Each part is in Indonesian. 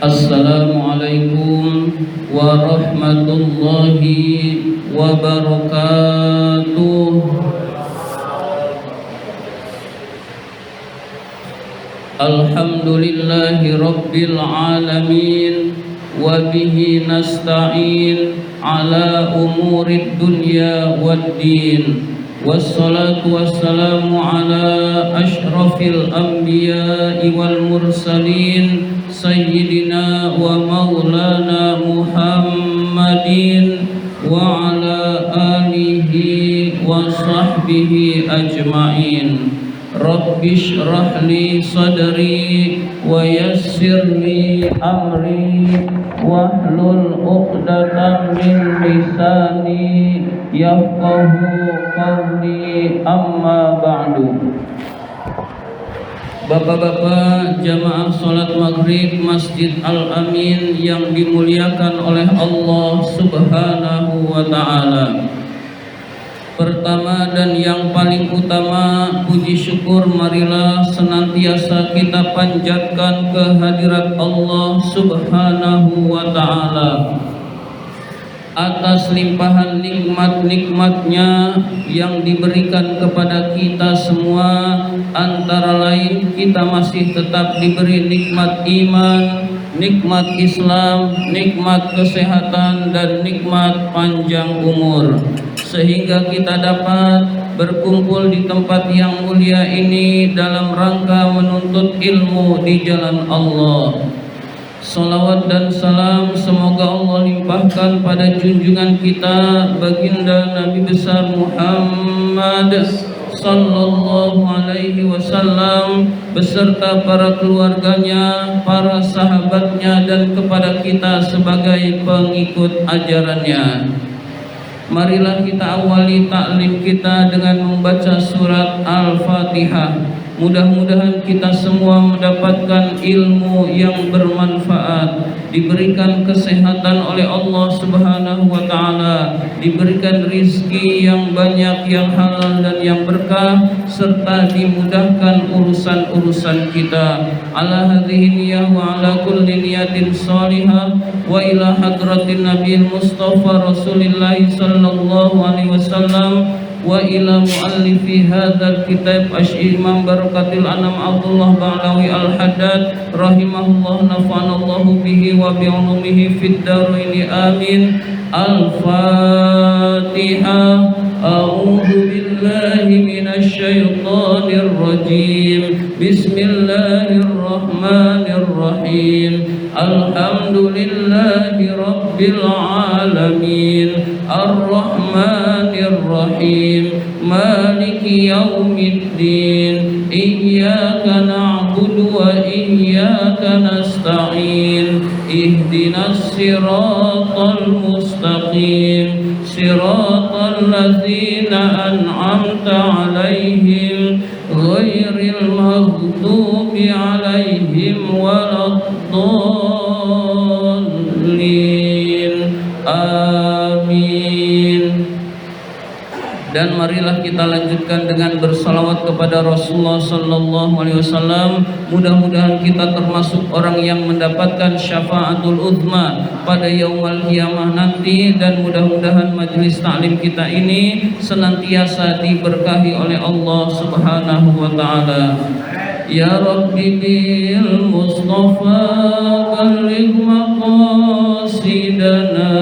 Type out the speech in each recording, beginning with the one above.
Assalamualaikum warahmatullahi wabarakatuh. Alhamdulillahi rabbil alamin, wa bihi nasta'in ala umurid dunya waddin. Wassalatu wassalamu ala ashrafil anbiya'i wal mursalin sayyidina wa maulana Muhammadin wa ala alihi wa sahbihi ajma'in. Rabbi shrah li sadri wa yassir li amri wahlul 'uqdatam min lisani yafqahu qawli, amma ba'du. Bapak-bapak jamaah salat maghrib Masjid Al-Amin yang dimuliakan oleh Allah Subhanahu wa ta'ala. Pertama dan yang paling utama, puji syukur marilah senantiasa kita panjatkan kehadirat Allah Subhanahu wa ta'ala atas limpahan nikmat-nikmatnya yang diberikan kepada kita semua. Antara lain kita masih tetap diberi nikmat iman, nikmat Islam, nikmat kesehatan, dan nikmat panjang umur, sehingga kita dapat berkumpul di tempat yang mulia ini dalam rangka menuntut ilmu di jalan Allah. Salawat dan salam semoga Allah limpahkan pada junjungan kita baginda Nabi besar Muhammad sallallahu alaihi wasallam beserta para keluarganya, para sahabatnya, dan kepada kita sebagai pengikut ajarannya. Marilah kita awali taklim kita dengan membaca surat Al-Fatihah. Mudah-mudahan kita semua mendapatkan ilmu yang bermanfaat, diberikan kesehatan oleh Allah Subhanahu wa ta'ala, diberikan rizki yang banyak, yang halal dan yang berkah, serta dimudahkan urusan-urusan kita. Ala hadhihi niyah wa ala kulli niyatin salihah wa ila hadratin Nabiil Mustafa Rasulillah sallallahu alaihi wasallam wa ila muallifi hadzal kitab Imam Barakatil Anam Abdullah Ba'lawi Al-Haddad rahimahullah, nafa'anallahu bihi wa bi'ulumihi fid dharain amin. Al-Fatihah. A'udzu billahi minasy syaithanir rajim. Bismillahirrahmanirrahim. Alhamdulillahi rabbil alamin. Ar-Rahmanir Rahim. Maliki yaumiddin. Iyyaka na'budu wa iyyaka nasta'in. Ihdinas siratal mustaqim. Siratal ladzina an'amta 'alaihim ghairil maghdubi 'alaihim waladdallin. Amin. Dan marilah kita lanjutkan dengan bersalawat kepada Rasulullah sallallahu alaihi wasallam. Mudah-mudahan kita termasuk orang yang mendapatkan syafaatul uzma pada yaumul qiyamah nanti, dan mudah-mudahan majelis taklim kita ini senantiasa diberkahi oleh Allah Subhanahu wa taala. Ya Rabbi bil Mustafa balligh maqasidana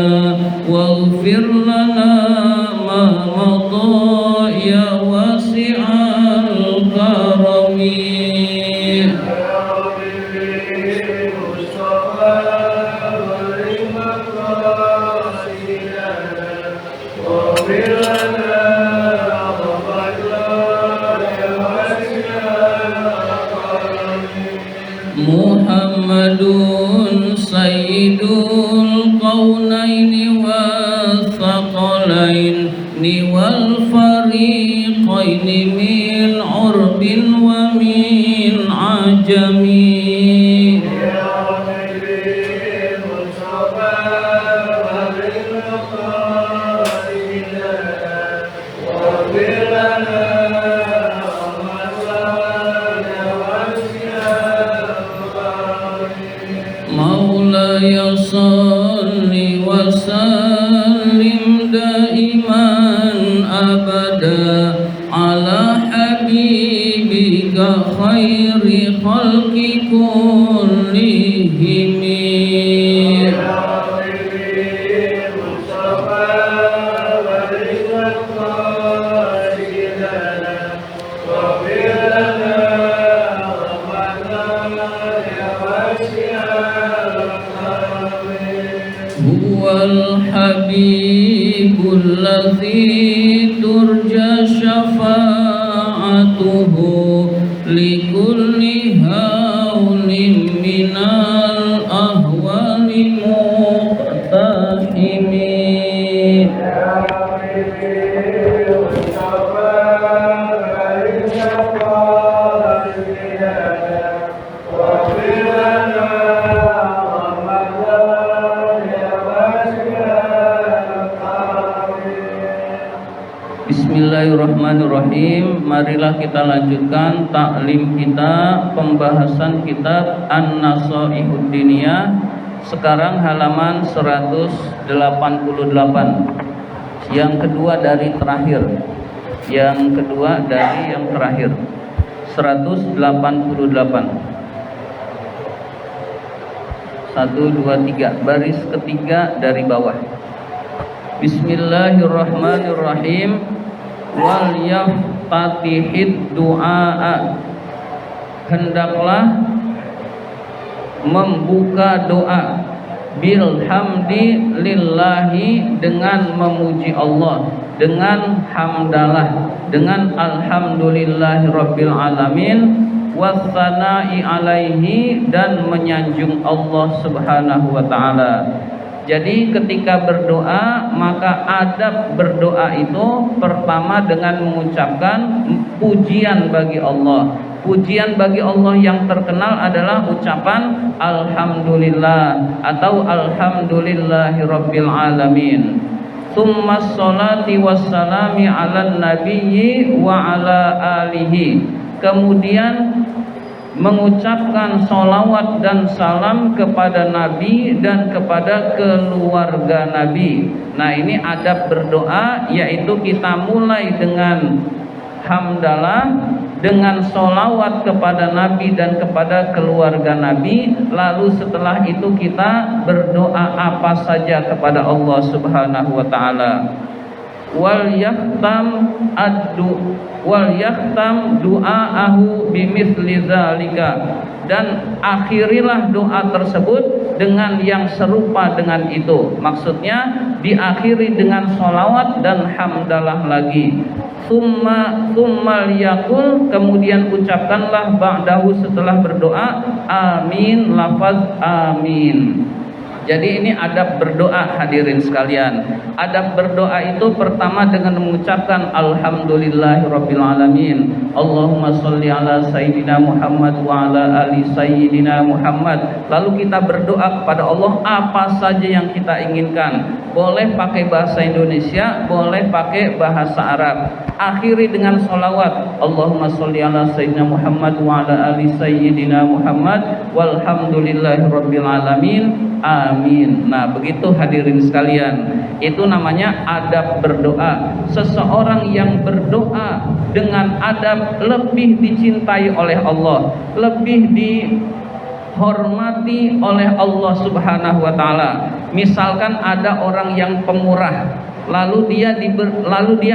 waghfir lana ma madha ya wasi'al karami. Muhammadun sayyidul qaunaini wa thaqalaini wal fariqaini min urbin wa min ajami. salli wa sallim daiman abada ala habibika khairi khalqi kullihim. Huwal habibul ladzi turja syafa'atuhu likulli haulin minal ahwali muqtahimin. Bismillahirrahmanirrahim. Marilah kita lanjutkan taklim kita, pembahasan kitab An-Nasaihud Diniyah. Sekarang halaman 188. Yang kedua dari terakhir. 188. 1, 2, 3, baris ketiga dari bawah. Bismillahirrahmanirrahim. Wal yaftatihid du'a, hendaklah membuka doa bil hamdi lillahi, dengan memuji Allah, dengan hamdalah, dengan alhamdulillahi rabbil alamin, wassana'i alaihi, dan menyanjung Allah subhanahu wa ta'ala. Jadi ketika berdoa, maka adab berdoa itu pertama dengan mengucapkan pujian bagi Allah. Pujian bagi Allah yang terkenal adalah ucapan alhamdulillah atau alhamdulillahi rabbil alamin. Tsumma sholati wassalami ala nabiyyi wa ala alihi. Kemudian mengucapkan sholawat dan salam kepada Nabi dan kepada keluarga Nabi. Nah, ini adab berdoa, yaitu kita mulai dengan hamdalah, dengan sholawat kepada Nabi dan kepada keluarga Nabi. Lalu setelah itu kita berdoa apa saja kepada Allah subhanahu wa ta'ala. Wal yakhtam du'aahu bimithli dzalika, dan akhirilah doa tersebut dengan yang serupa dengan itu. Maksudnya diakhiri dengan sholawat dan hamdalah lagi. Tsumma liyaqul, kemudian ucapkanlah ba'dahu, setelah berdoa, amin, lafaz amin. Jadi ini adab berdoa, hadirin sekalian. Adab berdoa itu pertama dengan mengucapkan alhamdulillahirabbil alamin. Allahumma sholli ala sayyidina Muhammad wa ala ali sayyidina Muhammad. Lalu kita berdoa kepada Allah apa saja yang kita inginkan. Boleh pakai bahasa Indonesia, boleh pakai bahasa Arab. Akhiri dengan sholawat, Allahumma sholli ala sayyidina Muhammad wa ala ali sayyidina Muhammad walhamdulillahirabbil alamin. Amin. Nah, begitu hadirin sekalian. Itu namanya adab berdoa. Seseorang yang berdoa dengan adab lebih dicintai oleh Allah, lebih dihormati oleh Allah subhanahu wa ta'ala. Misalkan ada orang yang pemurah, lalu dia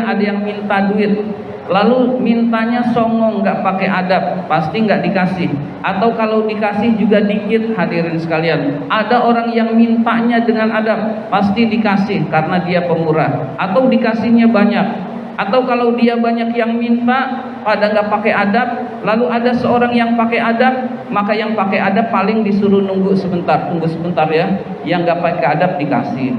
ada yang minta duit, lalu mintanya songong, nggak pakai adab, pasti nggak dikasih. Atau kalau dikasih juga dikit, hadirin sekalian. Ada orang yang mintanya dengan adab, pasti dikasih karena dia pemurah. Atau dikasihnya banyak. Atau kalau dia banyak yang minta, pada nggak pakai adab, lalu ada seorang yang pakai adab, maka yang pakai adab paling disuruh nunggu sebentar, tunggu sebentar ya. Yang nggak pakai adab dikasih.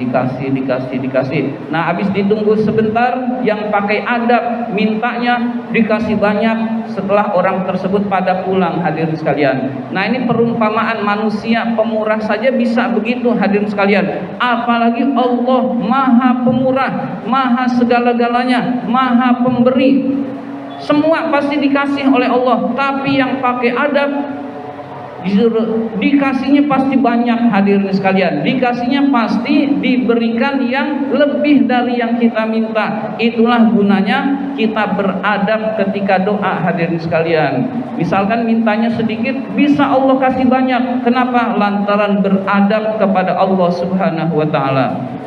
Nah, habis ditunggu sebentar, yang pakai adab mintanya dikasih banyak. Setelah orang tersebut pada pulang, hadirin sekalian. Nah, ini perumpamaan manusia pemurah saja bisa begitu, hadirin sekalian. Apalagi Allah Maha Pemurah, Maha segala-galanya, Maha Pemberi. Semua pasti dikasih oleh Allah. Tapi yang pakai adab Dikasihnya pasti banyak hadirin sekalian, dikasihnya pasti diberikan yang lebih dari yang kita minta. Itulah gunanya kita beradab ketika doa hadirin sekalian. Misalkan mintanya sedikit, bisa Allah kasih banyak. Kenapa? Lantaran beradab kepada Allah Subhanahu wa ta'ala.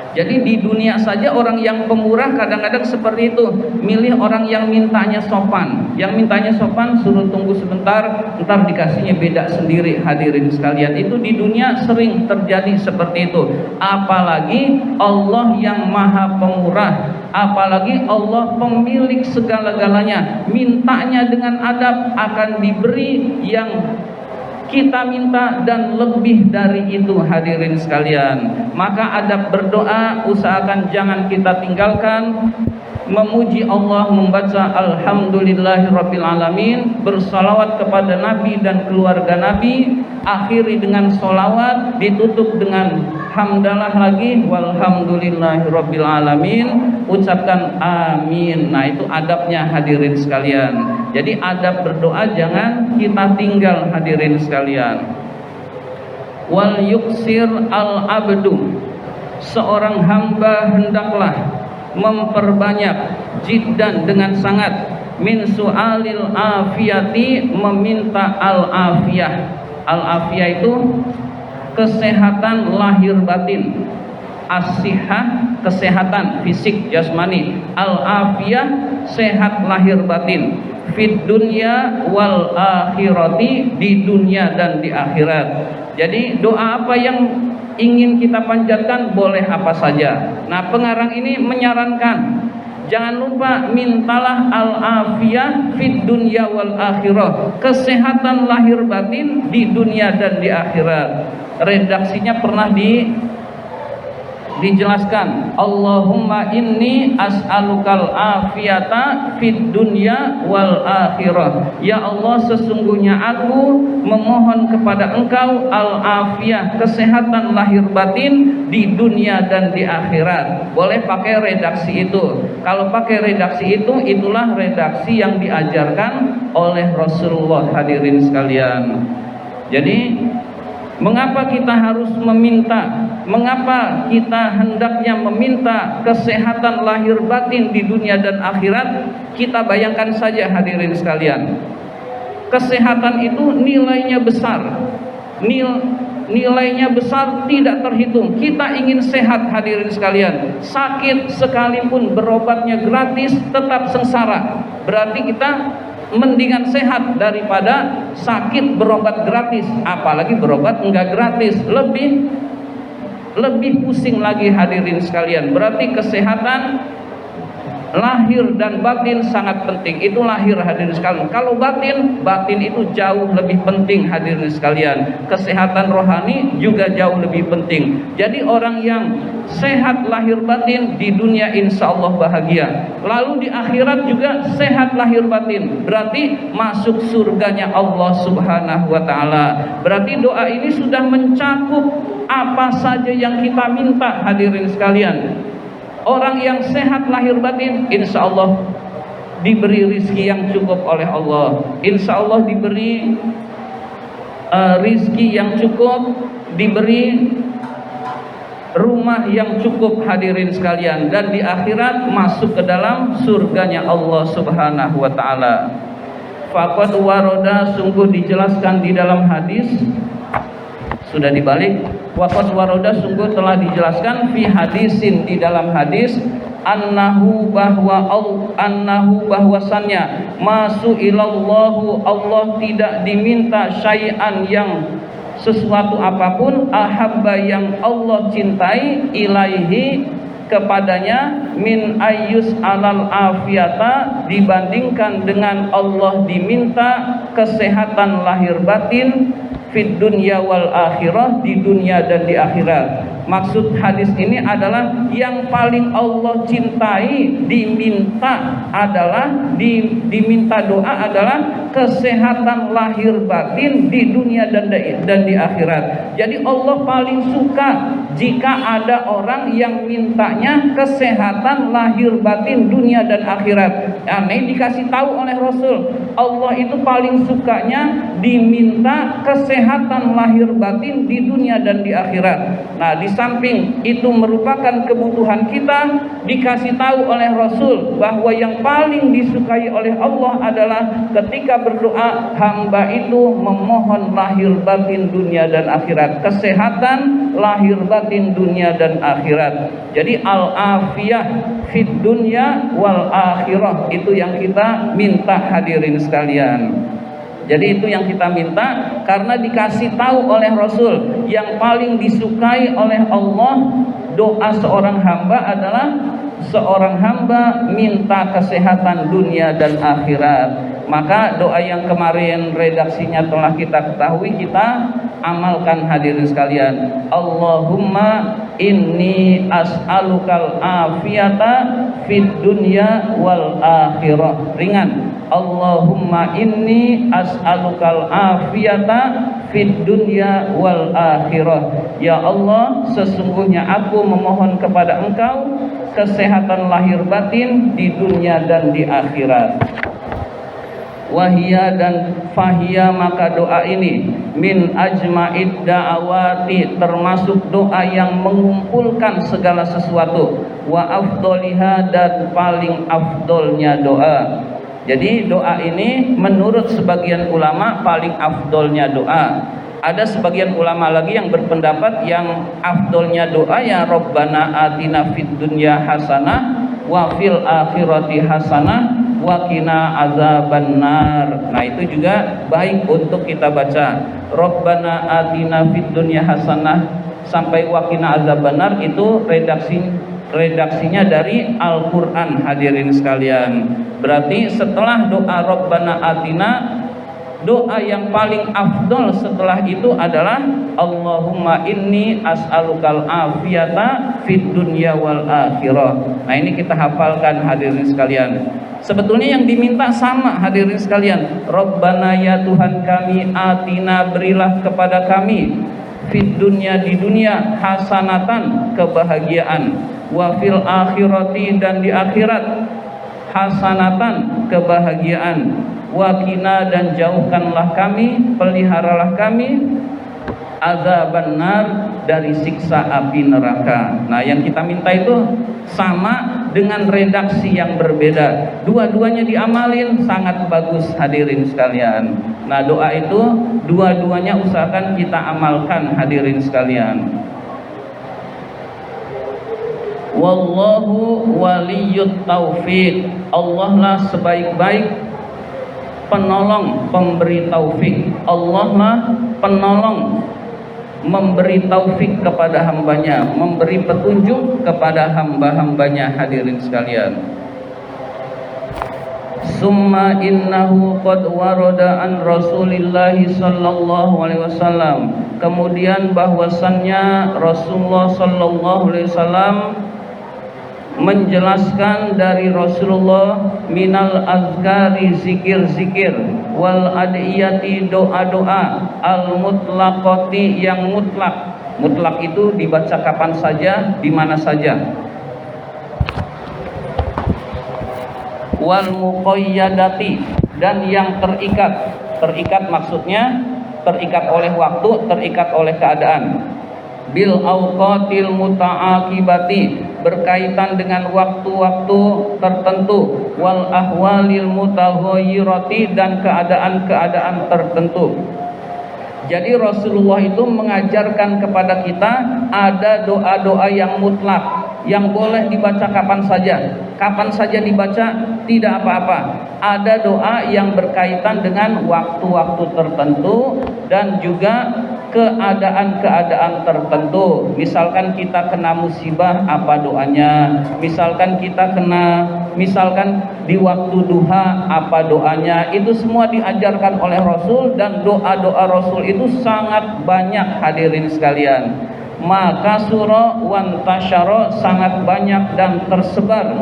Jadi di dunia saja orang yang pemurah kadang-kadang seperti itu, milih orang yang mintanya sopan. Yang mintanya sopan suruh tunggu sebentar, ntar dikasihnya beda sendiri hadirin sekalian. Itu di dunia sering terjadi seperti itu. Apalagi Allah yang maha pemurah, apalagi Allah pemilik segala-galanya. Mintanya dengan adab akan diberi yang kita minta dan lebih dari itu hadirin sekalian. Maka adab berdoa usahakan jangan kita tinggalkan. Memuji Allah, membaca alhamdulillahirabbil alamin, bersalawat kepada Nabi dan keluarga Nabi, akhiri dengan solawat, ditutup dengan hamdalah lagi, walhamdulillahirabbil alamin, ucapkan amin. Nah itu adabnya hadirin sekalian. Jadi adab berdoa jangan kita tinggal hadirin sekalian. Wal yuksir al abdu, seorang hamba hendaklah memperbanyak jiddan dengan sangat min su'alil afiyati, meminta al afiyah. Al afiyah itu kesehatan lahir batin, as-sihah kesehatan fisik jasmani, al afiyah sehat lahir batin, fid dunya wal akhirati, di dunia dan di akhirat. Jadi doa apa yang ingin kita panjatkan boleh apa saja. Nah pengarang ini menyarankan jangan lupa mintalah al-afiyah fid dunya wal akhirah, kesehatan lahir batin di dunia dan di akhirat. Redaksinya pernah dijelaskan, Allahumma inni as'alukal afiyata fid dunya wal akhirah. Ya Allah, sesungguhnya aku memohon kepada Engkau al-afiyah, kesehatan lahir batin di dunia dan di akhirat. Boleh pakai redaksi itu. Kalau pakai redaksi itu, itulah redaksi yang diajarkan oleh Rasulullah hadirin sekalian. Jadi mengapa kita harus meminta? Mengapa kita hendaknya meminta kesehatan lahir batin di dunia dan akhirat? Kita bayangkan saja hadirin sekalian, kesehatan itu nilainya besar, nilainya besar tidak terhitung. Kita ingin sehat hadirin sekalian, sakit sekalipun berobatnya gratis tetap sengsara. Berarti kita mendingan sehat daripada sakit berobat gratis, apalagi berobat enggak gratis, lebih pusing lagi hadirin sekalian. Berarti kesehatan lahir dan batin sangat penting. Itu lahir hadirin sekalian. Kalau batin itu jauh lebih penting hadirin sekalian. Kesehatan rohani juga jauh lebih penting. Jadi orang yang sehat lahir batin di dunia insya Allah bahagia, lalu di akhirat juga sehat lahir batin, berarti masuk surganya Allah Subhanahu wa ta'ala. Berarti doa ini sudah mencakup apa saja yang kita minta hadirin sekalian. Orang yang sehat lahir batin insya Allah diberi rizki yang cukup oleh Allah, insya Allah diberi rizki yang cukup, diberi rumah yang cukup hadirin sekalian, dan di akhirat masuk ke dalam surganya Allah Subhanahu wa ta'ala. Faqad waroda, sungguh dijelaskan di dalam hadis, sudah dibalik, waqad waroda, sungguh telah dijelaskan fi hadisin, di dalam hadis, annahu bahwasannya masu ilallahu, Allah tidak diminta syai'an, yang sesuatu apapun, ahabba yang Allah cintai, ilaihi kepadanya, min ayyus alal afiyata, dibandingkan dengan Allah diminta kesehatan lahir batin, fid dunya wal akhirah, di dunia dan di akhirat. Maksud hadis ini adalah yang paling Allah cintai diminta adalah diminta doa adalah kesehatan lahir batin di dunia dan di akhirat. Jadi Allah paling suka jika ada orang yang mintanya kesehatan lahir batin dunia dan akhirat. Aneh dikasih tahu oleh Rasul, Allah itu paling sukanya diminta kesehatan lahir batin di dunia dan di akhirat. Nah, di samping itu merupakan kebutuhan kita, dikasih tahu oleh Rasul bahwa yang paling disukai oleh Allah adalah ketika berdoa hamba itu memohon lahir batin dunia dan akhirat, kesehatan lahir batin dunia dan akhirat. Jadi al-afiyah fid dunya wal akhirah itu yang kita minta, hadirin sekalian. Jadi itu yang kita minta karena dikasih tahu oleh Rasul yang paling disukai oleh Allah doa seorang hamba adalah seorang hamba minta kesehatan dunia dan akhirat. Maka doa yang kemarin redaksinya telah kita ketahui, kita amalkan, hadirin sekalian. Allahumma inni as'alukal afiyata fid dunya wal akhirah. Ringan. Allahumma inni as'alukal afiyata fid dunya wal akhirah. Ya Allah, sesungguhnya aku memohon kepada Engkau kesehatan lahir batin di dunia dan di akhirat. Wahia dan fahia, maka doa ini min ajma'id da'awati, termasuk doa yang mengumpulkan segala sesuatu, wa afdoliha, dan paling afdolnya doa. Jadi doa ini menurut sebagian ulama paling afdolnya doa. Ada sebagian ulama lagi yang berpendapat yang afdolnya doa ya Rabbana atina fid dunya hasanah wa fil akhirati hasanah wa qina azabannar. Nah, itu juga baik untuk kita baca. Rabbana atina fid dunya hasanah sampai wa qina azabannar itu redaksinya dari Al-Qur'an, hadirin sekalian. Berarti setelah doa Rabbana atina, doa yang paling afdol setelah itu adalah Allahumma inni as'alukal afiyata fid dunya wal akhirah. Nah, ini kita hafalkan, hadirin sekalian. Sebetulnya yang diminta sama, hadirin sekalian. Rabbana, ya Tuhan kami, atina, berilah kepada kami, fid dunya, di dunia, hasanatan, kebahagiaan, wa fil akhirati, dan di akhirat, hasanatan, kebahagiaan, wakina, dan jauhkanlah kami, peliharalah kami, azabannar, dari siksa api neraka. Nah, yang kita minta itu sama dengan redaksi yang berbeda. Dua-duanya diamalin, sangat bagus, hadirin sekalian. Nah, doa itu dua-duanya usahakan kita amalkan, hadirin sekalian. Wallahu waliyut taufiq. Allah lah sebaik-baik penolong, pemberi taufik. Allah lah penolong, memberi taufik kepada hambanya, memberi petunjuk kepada hamba-hambanya, hadirin sekalian. Summa innahu qad warada an Rasulillahi sallallahu alaihi wasallam. Kemudian bahwasannya Rasulullah sallallahu alaihi wasallam menjelaskan dari Rasulullah minal azkari, zikir-zikir, wal adiyati, doa-doa, al mutlaqati, yang mutlak. Mutlak itu dibaca kapan saja, di mana saja. Wal muqayyadati, dan yang terikat. Terikat maksudnya terikat oleh waktu, terikat oleh keadaan. Bil awqatil muta'aqibati, berkaitan dengan waktu-waktu tertentu. Wal ahwalil mutaghayyirati, dan keadaan-keadaan tertentu. Jadi Rasulullah itu mengajarkan kepada kita ada doa-doa yang mutlak, yang boleh dibaca kapan saja dibaca, tidak apa-apa. Ada doa yang berkaitan dengan waktu-waktu tertentu dan juga keadaan-keadaan tertentu. Misalkan kita kena musibah, apa doanya? Misalkan di waktu duha, apa doanya? Itu semua diajarkan oleh Rasul, dan doa-doa Rasul itu sangat banyak, hadirin sekalian. Maka surah wantasyara, sangat banyak dan tersebar.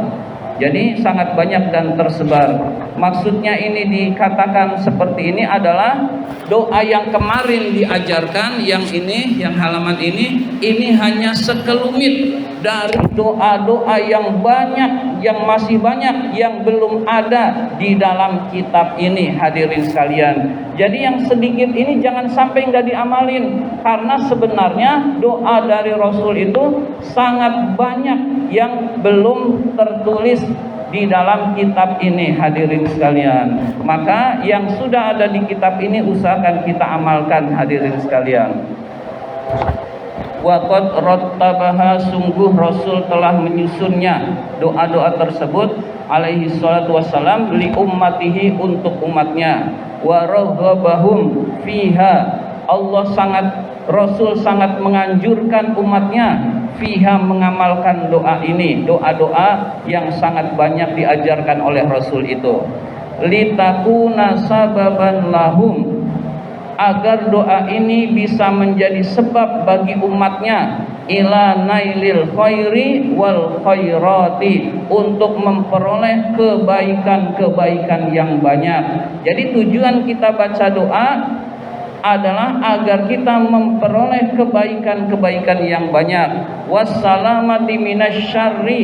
Jadi sangat banyak dan tersebar. Maksudnya ini dikatakan seperti ini adalah doa yang kemarin diajarkan, yang ini, yang halaman ini hanya sekelumit dari doa-doa yang banyak, yang masih banyak, yang belum ada di dalam kitab ini, hadirin sekalian. Jadi yang sedikit ini jangan sampai nggak diamalin, karena sebenarnya doa dari Rasul itu sangat banyak yang belum tertulis di dalam kitab ini, hadirin sekalian. Maka yang sudah ada di kitab ini usahakan kita amalkan, hadirin sekalian. Waqad rattabaha, sungguh Rasul telah menyusunnya doa-doa tersebut alaihi salatu wassalam li ummatihi, untuk umatnya. Wa raghabahum fiha, Rasul sangat menganjurkan umatnya fiha, mengamalkan doa ini, doa-doa yang sangat banyak diajarkan oleh Rasul itu. Litakuna sababan lahum, agar doa ini bisa menjadi sebab bagi umatnya ila nailil khairi wal khairati, untuk memperoleh kebaikan-kebaikan yang banyak. Jadi tujuan kita baca doa adalah agar kita memperoleh kebaikan-kebaikan yang banyak. Wassalamati minasyarri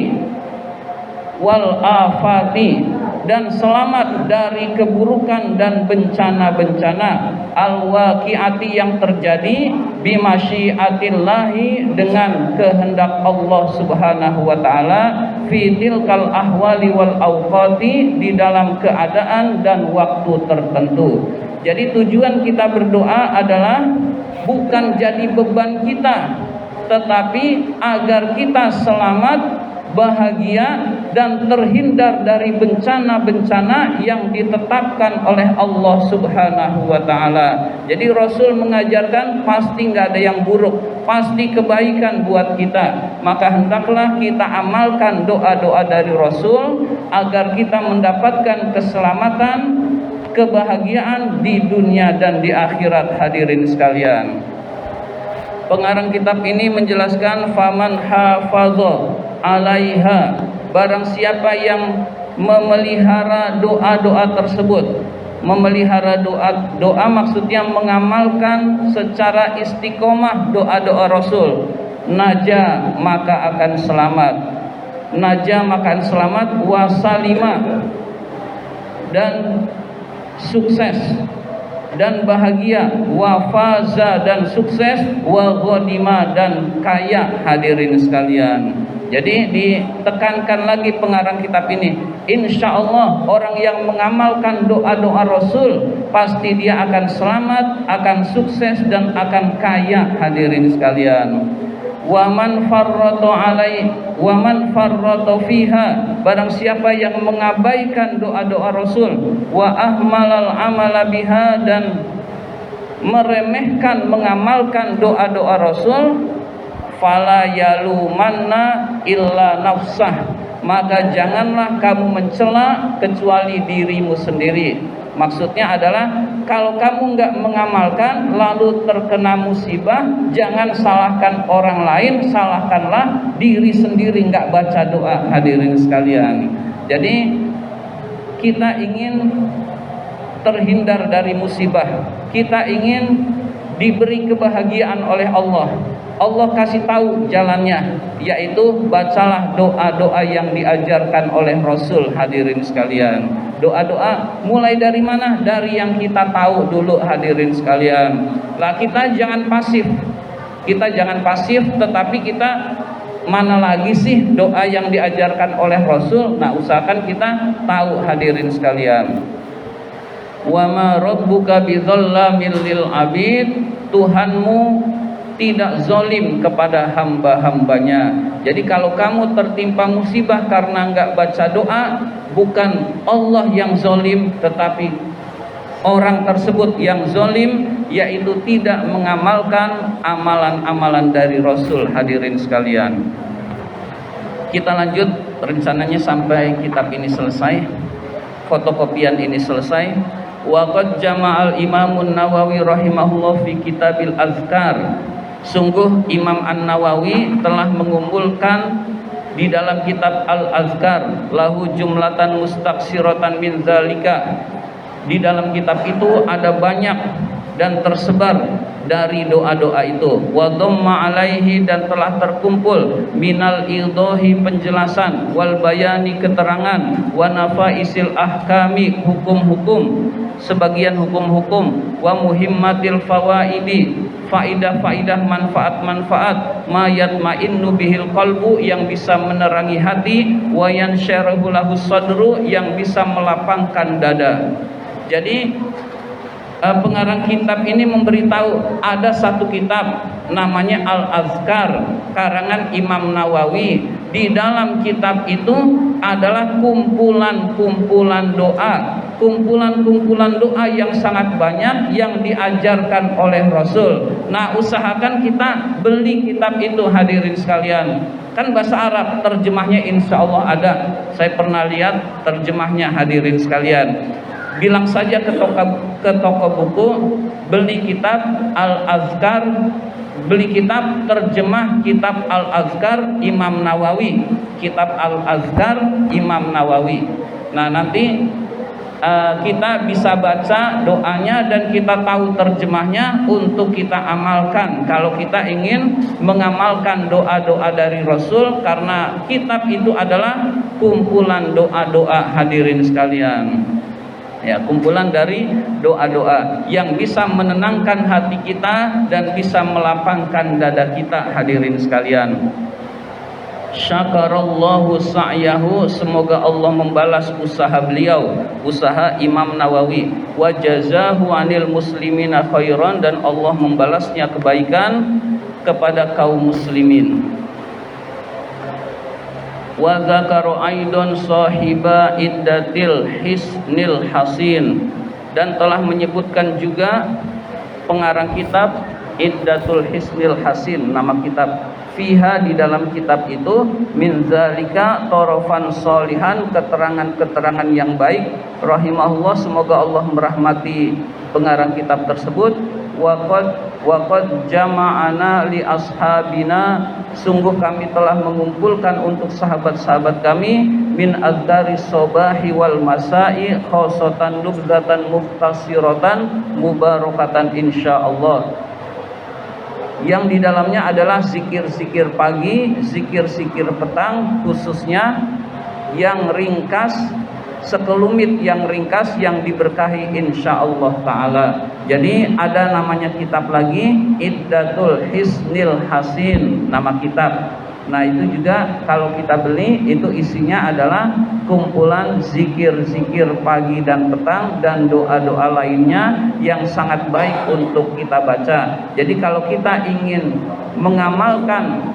wal afati, dan selamat dari keburukan dan bencana-bencana al-waqi'ati, yang terjadi bimasyiatillahi, dengan kehendak Allah Subhanahu wa taala, fi tilkal ahwali wal awqati, di dalam keadaan dan waktu tertentu. Jadi tujuan kita berdoa adalah bukan jadi beban kita, tetapi agar kita selamat, bahagia, dan terhindar dari bencana-bencana yang ditetapkan oleh Allah Subhanahu wa taala. Jadi Rasul mengajarkan pasti nggak ada yang buruk, pasti kebaikan buat kita. Maka hendaklah kita amalkan doa-doa dari Rasul agar kita mendapatkan keselamatan, kebahagiaan di dunia dan di akhirat, hadirin sekalian. Pengarang kitab ini menjelaskan faman hafadha alaiha, barang siapa yang memelihara doa-doa tersebut. Memelihara doa maksudnya mengamalkan secara istiqomah doa-doa Rasul. Naja, maka akan selamat. Naja, maka akan selamat. Wasalima, dan sukses dan bahagia. Wafaza, dan sukses. Wa ghanima, dan kaya, hadirin sekalian. Jadi ditekankan lagi pengarang kitab ini, insya Allah orang yang mengamalkan doa-doa Rasul pasti dia akan selamat, akan sukses, dan akan kaya, hadirin sekalian. Waman farrata fiha, barang siapa yang mengabaikan doa-doa Rasul, wa ahmalal amala biha, dan meremehkan mengamalkan doa-doa Rasul, fala yalumanna illa nafsah, maka janganlah kamu mencela kecuali dirimu sendiri. Maksudnya adalah kalau kamu nggak mengamalkan lalu terkena musibah, jangan salahkan orang lain, salahkanlah diri sendiri nggak baca doa, hadirin sekalian. Jadi kita ingin terhindar dari musibah, kita ingin diberi kebahagiaan oleh Allah. Allah kasih tahu jalannya, yaitu bacalah doa-doa yang diajarkan oleh Rasul, hadirin sekalian. Doa-doa mulai dari mana? Dari yang kita tahu dulu, hadirin sekalian. Lah kita jangan pasif. Kita jangan pasif, tetapi kita mana lagi sih doa yang diajarkan oleh Rasul? Nah, usahakan kita tahu, hadirin sekalian. Wa ma rabbuka bidzallamin lil abid, Tuhanmu tidak zolim kepada hamba-hambanya. Jadi kalau kamu tertimpa musibah karena enggak baca doa, bukan Allah yang zolim, tetapi orang tersebut yang zolim, yaitu tidak mengamalkan amalan-amalan dari Rasul, hadirin sekalian. Kita lanjut, rencananya sampai kitab ini selesai, fotokopian ini selesai. Waqad jama'al Imamun Nawawi rahimahullah fi kitabil azkar, sungguh Imam An-Nawawi telah mengumpulkan Di dalam kitab Al-Azkar lahu jumlatan mustaksiratan min zalika. Di dalam kitab itu ada banyak dan tersebar dari doa-doa itu. Wa dhamma alaihi, dan telah terkumpul minal idahi, penjelasan, wal bayani, keterangan, wa nafaisil ahkami, hukum-hukum, sebagian hukum-hukum, wa muhimmatil fawaidi, faidah-faidah, manfaat-manfaat, ma yatma'innu bihil qalbu, yang bisa menerangi hati, wa yansyarahu lahus sadru, yang bisa melapangkan dada. Jadi pengarang kitab ini memberitahu ada satu kitab namanya Al-Azkar karangan Imam Nawawi. Di dalam kitab itu adalah kumpulan-kumpulan doa yang sangat banyak yang diajarkan oleh Rasul. Nah, usahakan kita beli kitab itu, hadirin sekalian. Kan bahasa Arab, terjemahnya insya Allah ada. Saya pernah lihat terjemahnya, hadirin sekalian. Bilang saja ke toko buku, beli kitab Al-Azkar, beli kitab terjemah kitab Al-Azkar Imam Nawawi, kitab Al-Azkar Imam Nawawi. Nah, nanti kita bisa baca doanya dan kita tahu terjemahnya untuk kita amalkan kalau kita ingin mengamalkan doa-doa dari Rasul, karena kitab itu adalah kumpulan doa-doa, hadirin sekalian. Ya, kumpulan dari doa-doa yang bisa menenangkan hati kita dan bisa melapangkan dada kita, hadirin sekalian. Syakarallahu sa'yahu, semoga Allah membalas usaha beliau, usaha Imam Nawawi. Wa jazahu anil muslimina khairan, dan Allah membalasnya kebaikan kepada kaum muslimin. Wa dzakara aidan sahiba iddatil hisnil hasin, dan telah menyebutkan juga pengarang kitab Iddatul Hisnil Hasin, nama kitab. Fiha, di dalam kitab itu, min zalika torofan solihan, keterangan-keterangan yang baik. Rahimahullah, semoga Allah merahmati pengarang kitab tersebut. Waqad jama'ana li ashabina, sungguh kami telah mengumpulkan untuk sahabat-sahabat kami, min adzkari sobahi wal masai, khosatan nubzatan muftasiratan mubarakatan insyaallah, yang di dalamnya adalah zikir-zikir pagi, zikir-zikir petang, khususnya yang ringkas, sekelumit yang ringkas yang diberkahi insyaallah ta'ala. Jadi ada namanya kitab lagi, Iddatul Hisnil Hasin, nama kitab. Nah, itu juga kalau kita beli, itu isinya adalah kumpulan zikir-zikir pagi dan petang dan doa-doa lainnya yang sangat baik untuk kita baca. Jadi kalau kita ingin mengamalkan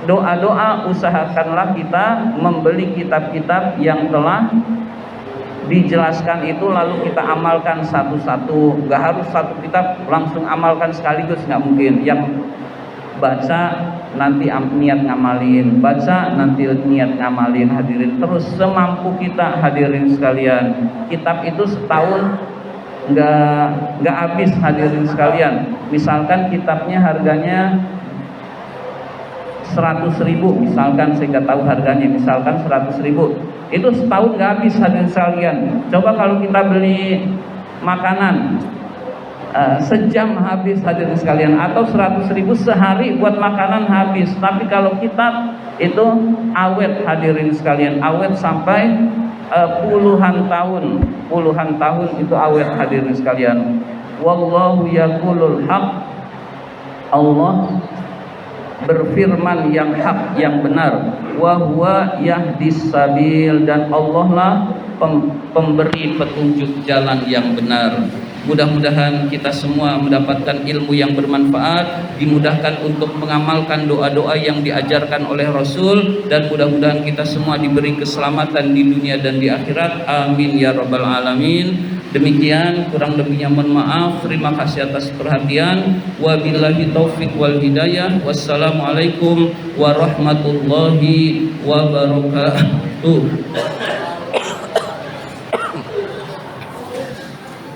doa-doa, usahakanlah kita membeli kitab-kitab yang telah dijelaskan itu, lalu kita amalkan satu-satu. Gak harus satu kitab langsung amalkan sekaligus, nggak mungkin. Yang baca nanti niat ngamalin, baca nanti niat ngamalin, hadirin, terus semampu kita, hadirin sekalian. Kitab itu setahun nggak habis, hadirin sekalian. Misalkan kitabnya harganya 100.000, misalkan, saya nggak tahu harganya, misalkan 100.000, itu setahun nggak habis, hadirin sekalian. Coba kalau kita beli makanan, sejam habis, hadirin sekalian, atau 100.000 sehari buat makanan habis. Tapi kalau kitab itu awet, hadirin sekalian, awet sampai puluhan tahun itu awet, hadirin sekalian. Wallahu yaqulul haq, Allah berfirman yang hak, yang benar. Wa huwa yahdis sabil, dan Allah lah pemberi petunjuk jalan yang benar. Mudah-mudahan kita semua mendapatkan ilmu yang bermanfaat, dimudahkan untuk mengamalkan doa-doa yang diajarkan oleh Rasul, dan mudah-mudahan kita semua diberi keselamatan di dunia dan di akhirat. Amin ya rabbal alamin. Demikian, kurang lebihnya mohon maaf. Terima kasih atas perhatian. Wabillahi taufik wal hidayah. Wassalamualaikum warahmatullahi wabarakatuh.